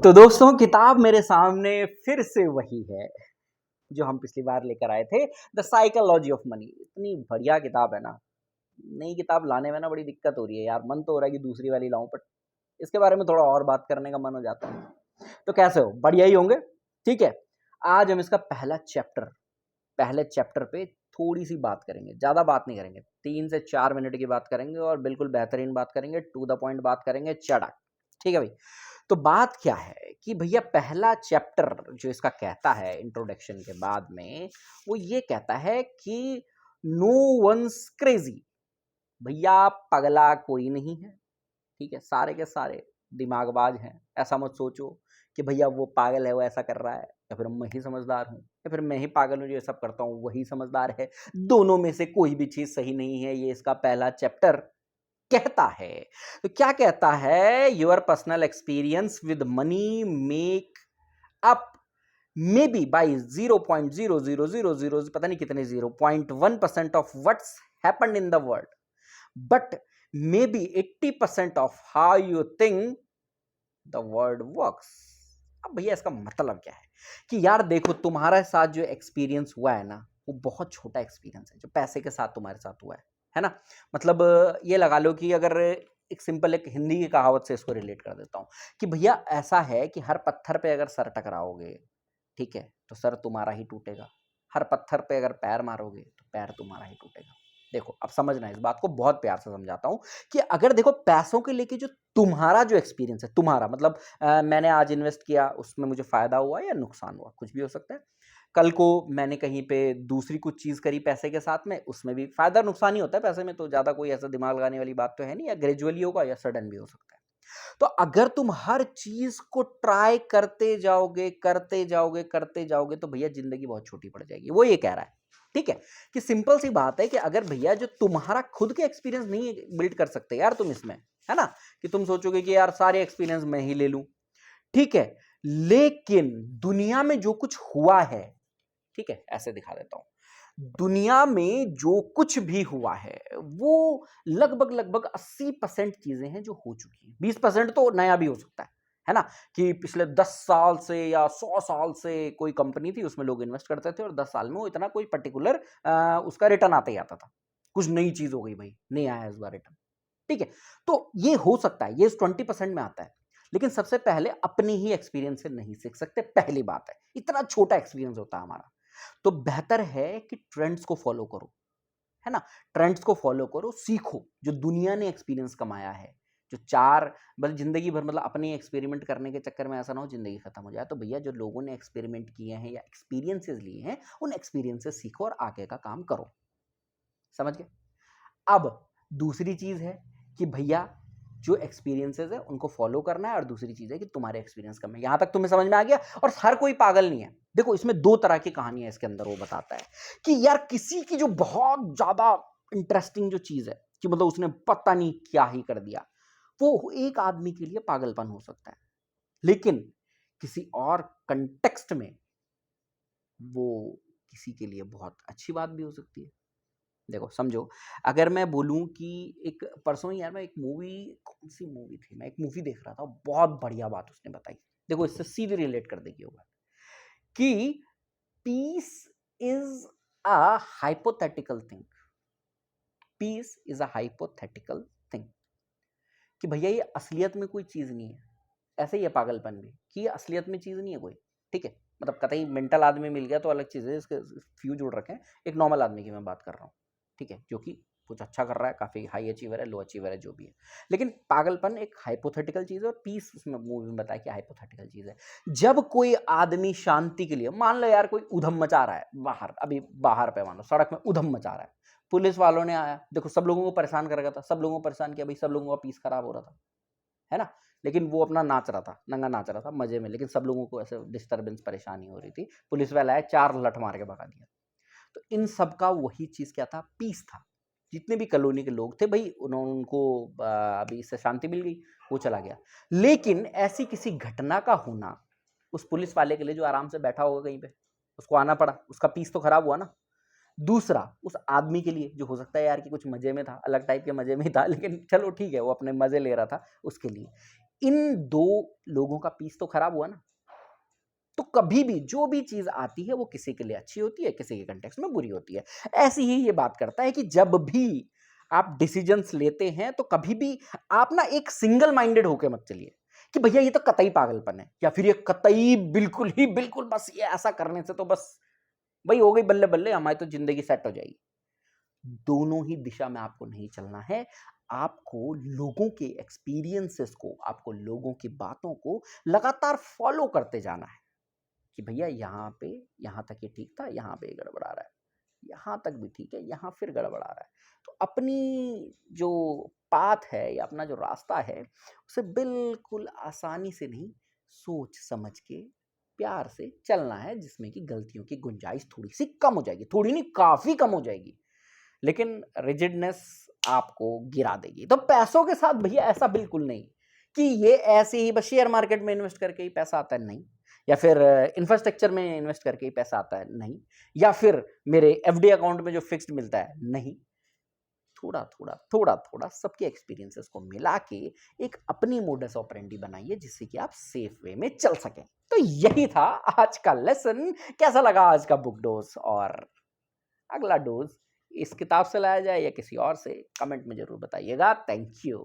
तो दोस्तों किताब मेरे सामने फिर से वही है जो हम पिछली बार लेकर आए थे, द साइकोलॉजी ऑफ मनी। इतनी बढ़िया किताब है ना। नई किताब लाने में ना बड़ी दिक्कत हो रही है यार, मन तो हो रहा है कि दूसरी वाली लाऊं, बट इसके बारे में थोड़ा और बात करने का मन हो जाता है। तो कैसे हो, बढ़िया ही होंगे। ठीक है, आज हम इसका पहले चैप्टर पे थोड़ी सी बात करेंगे, ज़्यादा बात नहीं करेंगे, 3 से 4 मिनट की बात करेंगे और बिल्कुल बेहतरीन बात करेंगे, टू द पॉइंट बात करेंगे, चड़ा। ठीक है भाई। तो बात क्या है कि भैया पहला चैप्टर जो इसका कहता है इंट्रोडक्शन के बाद में, वो ये कहता है कि नो वंस क्रेजी। भैया पगला कोई नहीं है। ठीक है, सारे के सारे दिमागबाज हैं। ऐसा मत सोचो कि भैया वो पागल है, वो ऐसा कर रहा है, या फिर मैं ही समझदार हूँ, या फिर मैं ही पागल हूँ जो ये सब करता हूँ, वही समझदार है। दोनों में से कोई भी चीज सही नहीं है, ये इसका पहला चैप्टर कहता है। तो क्या कहता है, your personal experience with money make up may be by 0.00000 पता नहीं कितने 0.1% of what's happened in the world, but may be 80% of how you think the world works. अब भैया इसका मतलब क्या है कि यार देखो, तुम्हारे साथ जो एक्सपीरियंस हुआ है ना, वो बहुत छोटा एक्सपीरियंस है जो पैसे के साथ तुम्हारे साथ हुआ है ना। मतलब ये लगा लो कि अगर एक सिंपल एक हिंदी की कहावत से इसको रिलेट कर देता हूँ कि भैया ऐसा है कि हर पत्थर पे अगर सर टकराओगे, ठीक है, तो सर तुम्हारा ही टूटेगा। हर पत्थर पे अगर पैर मारोगे तो पैर तुम्हारा ही टूटेगा। देखो अब समझना, इस बात को बहुत प्यार से समझाता हूँ कि अगर देखो पैसों के लेके जो तुम्हारा जो एक्सपीरियंस है, तुम्हारा मतलब मैंने आज इन्वेस्ट किया, उसमें मुझे फायदा हुआ या नुकसान हुआ, कुछ भी हो सकता है। कल को मैंने कहीं पे दूसरी कुछ चीज करी पैसे के साथ में, उसमें भी फायदा नुकसान ही होता है। पैसे में तो ज्यादा कोई ऐसा दिमाग लगाने वाली बात तो है नहीं, या ग्रेजुअली होगा या सडन भी हो सकता है। तो अगर तुम हर चीज को ट्राई करते जाओगे तो भैया जिंदगी बहुत छोटी पड़ जाएगी। वो ये कह रहा है, ठीक है, कि सिंपल सी बात है कि अगर भैया जो तुम्हारा खुद के एक्सपीरियंस नहीं बिल्ड कर सकते यार तुम इसमें, है ना, कि तुम सोचोगे कि यार सारे एक्सपीरियंस मैं ही ले लूं, ठीक है, लेकिन दुनिया में जो कुछ हुआ है, ठीक है, ऐसे दिखा देता हूं, दुनिया में जो कुछ भी हुआ है वो लगभग लगभग 80% चीजें हैं जो हो चुकी हैं। 20% तो नया भी हो सकता है ना, कि पिछले 10 साल से या 100 साल से कोई कंपनी थी, उसमें लोग इन्वेस्ट करते थे और 10 साल में वो इतना कोई पर्टिकुलर उसका रिटर्न आता ही आता था। कुछ नई चीज हो गई भाई, नहीं आया इस बार रिटर्न, ठीक है। तो ये हो सकता है, ये 20% में आता है, लेकिन सबसे पहले अपने ही एक्सपीरियंस से नहीं सीख सकते, पहली बात है। इतना छोटा एक्सपीरियंस होता है हमारा। तो बेहतर है कि ट्रेंड्स को फॉलो करो, है ना, ट्रेंड्स को फॉलो करो, सीखो जो दुनिया ने एक्सपीरियंस कमाया है। जो चार बस जिंदगी भर मतलब अपने एक्सपेरिमेंट करने के चक्कर में ऐसा ना हो जिंदगी खत्म हो जाए। तो भैया जो लोगों ने एक्सपेरिमेंट किए हैं या एक्सपीरियंसेस लिए हैं, उन एक्सपीरियंसेस सीखो और आगे का काम करो। समझ गए। अब दूसरी चीज है कि भैया जो एक्सपीरियंसेस है उनको फॉलो करना है, और दूसरी चीज है कि तुम्हारे एक्सपीरियंस कम है। यहां तक तुम्हें समझ में आ गया। और हर कोई पागल नहीं है। देखो इसमें दो तरह की कहानियां इसके अंदर वो बताता है कि यार किसी की जो बहुत ज्यादा इंटरेस्टिंग जो चीज है कि मतलब उसने पता नहीं क्या ही कर दिया, वो एक आदमी के लिए पागलपन हो सकता है, लेकिन किसी और कंटेक्स्ट में वो किसी के लिए बहुत अच्छी बात भी हो सकती है। देखो समझो, अगर मैं बोलूं कि एक परसों ही यार मैं एक मूवी, कौन सी मूवी थी, मैं एक मूवी देख रहा था, बहुत बढ़िया बात उसने बताई। देखो इससे सीधे रिलेट कर देगी होगा कि peace is a hypothetical thing. Peace is a hypothetical thing, कि भैया ये असलियत में कोई चीज नहीं है। ऐसे ही है पागलपन भी, कि ये असलियत में चीज नहीं है कोई, ठीक है। मतलब कतई मेंटल आदमी मिल गया तो अलग चीज है, इसके फ्यूज उड़ रखे हैं। एक नॉर्मल आदमी की मैं बात कर रहा हूँ, ठीक है, जो कि कुछ अच्छा कर रहा है, काफी हाई अचीवर है, लो अचीवर है, जो भी है। लेकिन पागलपन एक हाइपोथेटिकल चीज है, और पीस उसमें मूवी में बताया कि हाइपोथेटिकल चीज है। जब कोई आदमी शांति के लिए, मान लो यार कोई उधम मचा रहा है बाहर, अभी बाहर पे मान लो सड़क में उधम मचा रहा है, पुलिस वालों ने आया, देखो सब लोगों को परेशान कर रखा था, सब लोगों को परेशान किया भाई, सब लोगों का पीस खराब हो रहा था, है ना। लेकिन वो अपना नाच रहा था, नंगा नाच रहा था मजे में, लेकिन सब लोगों को ऐसे डिस्टरबेंस परेशानी हो रही थी। पुलिस वाला आया, 4 लठ मार के भगा दिया। तो इन सब का वही चीज क्या था, पीस था। जितने भी कॉलोनी के लोग थे भाई, उन्होंने उनको अभी इससे शांति मिल गई, वो चला गया। लेकिन ऐसी किसी घटना का होना उस पुलिस वाले के लिए जो आराम से बैठा होगा कहीं पे, उसको आना पड़ा, उसका पीस तो खराब हुआ ना। दूसरा उस आदमी के लिए जो हो सकता है यार कि कुछ मजे में था, अलग टाइप के मजे में ही था, लेकिन चलो ठीक है, वो अपने मजे ले रहा था, उसके लिए इन दो लोगों का पीस तो खराब हुआ ना। तो कभी भी जो भी चीज आती है वो किसी के लिए अच्छी होती है, किसी के कंटेक्स्ट में बुरी होती है। ऐसी ही ये बात करता है कि जब भी आप डिसीजंस लेते हैं तो कभी भी आप ना एक सिंगल माइंडेड होके मत चलिए कि भैया ये तो कतई पागलपन है, या फिर ये कतई बिल्कुल बस ये ऐसा करने से तो बस भाई हो गई बल्ले बल्ले, हमारी तो जिंदगी सेट हो जाएगी। दोनों ही दिशा में आपको नहीं चलना है। आपको लोगों के एक्सपीरियंसेस को, आपको लोगों की बातों को लगातार फॉलो करते जाना है कि भैया यहाँ पे, यहाँ तक ये ठीक था, यहाँ पे गड़बड़ा रहा है, यहाँ तक भी ठीक है, यहाँ फिर गड़बड़ा रहा है। तो अपनी जो पाथ है या अपना जो रास्ता है उसे बिल्कुल आसानी से नहीं, सोच समझ के प्यार से चलना है, जिसमें कि गलतियों की गुंजाइश थोड़ी सी कम हो जाएगी, थोड़ी नहीं काफी कम हो जाएगी। लेकिन रिजिडनेस आपको गिरा देगी। तो पैसों के साथ भैया ऐसा बिल्कुल नहीं कि ये ऐसे ही बस शेयर मार्केट में इन्वेस्ट करके ही पैसा आता है, नहीं, या फिर इंफ्रास्ट्रक्चर में इन्वेस्ट करके ही पैसा आता है, नहीं, या फिर मेरे एफडी अकाउंट में जो फिक्स्ड मिलता है, नहीं। थोड़ा सबके एक्सपीरियंसेस को मिला के एक अपनी मोडस ऑपरेंडी बनाइए जिससे कि आप सेफ वे में चल सकें। तो यही था आज का लेसन। कैसा लगा आज का बुक डोज, और अगला डोज इस किताब से लाया जाए या किसी और से, कमेंट में जरूर बताइएगा। Thank you.